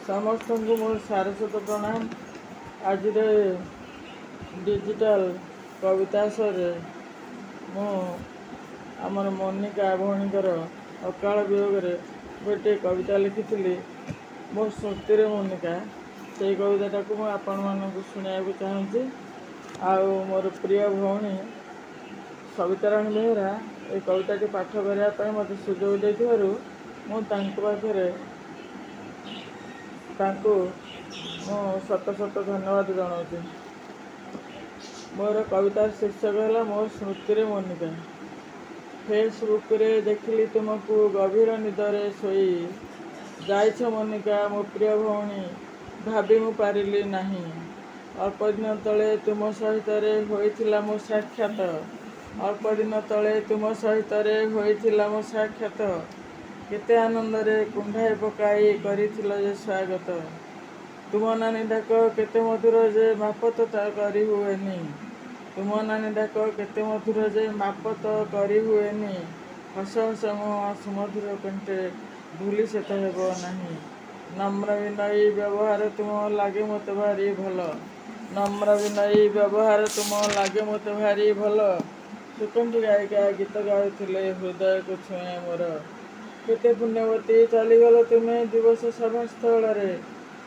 समस्त को मोर सारस्वत प्रणाम। आज डिजिटल कविता शोरे आमर मोनिका भौणीकर अकाल वियोग गोटे कविता लिखी मो स्मृति मोनिका से कविता को आपण मानक शुणा चाहूँगी। मोर प्रिय भौणी सविताराणी बेहरा ये कविता पाठ करने मत सुजोग देथिबारु मु तांको शत शत धन्यवाद जनाऊँ। मोर कवितार शीर्षक है मोर स्मृति मोनिका। फेसबुक रे देखिली तुमको गभीर निदरे सोई जाइछ मोनिका मो प्रिय भौणी भाभी मु पारिली नहीं। अल्प दिन तले तुम सहित होइथिला मो साक्षात अल्प दिन तले तुम सहित होइथिला मो साक्षात केते आनंद रे कुंढाई पकाई करिथिल जे स्वागत तुम नानी डाक केते मधुर जे मापत करी हुएनी तुम नानी डाक केते मधुर जे मापत करी हुएनी हस हस मुह सुमधुर कंठे भूली सेत हेब नहीं। नम्र विनयी व्यवहार तुम लागे मत भारी भल नम्र विनयी व्यवहार तुम लागे मत भारी भल सुकंठी गायिका गीत गाउथिले हृदय को छुए मोर केते पुण्यवती चलीगल तुम्हें दिवस सभा स्थल रे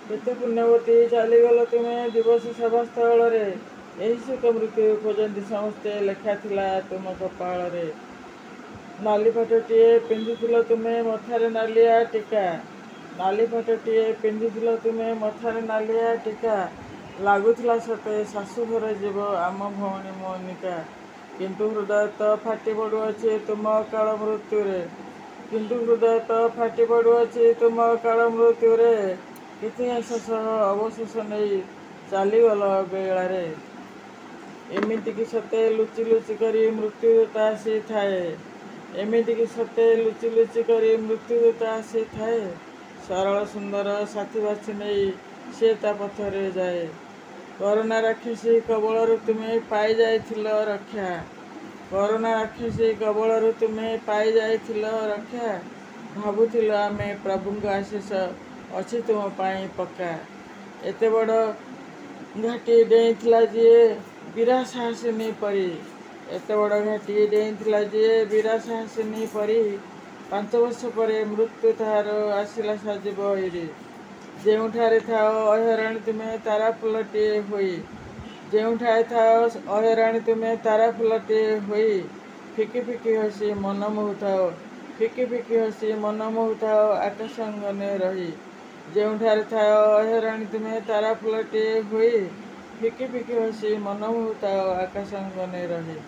केते पुण्यवती चलीगल तुम्हें दिवस सभा स्थल रे यही सुख मृत्यु खोजती समस्ते लेखा थिला तुम कपाल रे नाली पाटटीए पिंधिथिल तुम्हें मथारे नालिया टीका नाली पाटटीए पिंधिथिल तुम्हें मथारे नालिया टीका लगुला सते शाशुघर जीव आम भौणी मोनिका किंतु हृदय तो फाटी पड़ुअछि तुम अकाल मृत्यु रे किंतु हृदय तो फाटी पड़ुअछि तुम अकाल मृत्यु रे इतिहास सह अवशेष नहीं चलीगल बेलारे एमिति की सते लुचि लुचि करी मृत्युदूता आसी थाए एमिति की सते लुचि लुचि करी मृत्युदूता आसी थाए सरल सुंदर साथी बाछी नहीं से ता पथरे जाए करोना राक्षसी कबल तुम्हें पाई जाइथिल रक्षा करोना राक्षसी कबल तुम्हें पाई जाइथिल रक्षा भावुथिल आमे प्रभुଙ୍କ आशीष अच्छी तुम पाई पक्का एते बड़ घाटी डेइथिला जे वीरा साहसिनी परी एते बड़ घाटी डेइथिला जे वीरा साहसिनी परी 5 वर्ष पर मृत्यु तार आसिला सजीव होई जेउठारे थाओ अहराणी तुम्हें तारा फुलटिए होई जेउठारे थाओ अहराणी तुम्हें तारा फुलटिए होई फिकी फिकी हसी मन मोहुथाओ फिकी फिकी हसी मन मोहुथाओ आकाश अंगने रही जेउठारे थाओ अहराणी तुम्हें तारा फुलटिए होई फिकी फिकी हसी मन मोहुथाओ आकाश अंगने रही।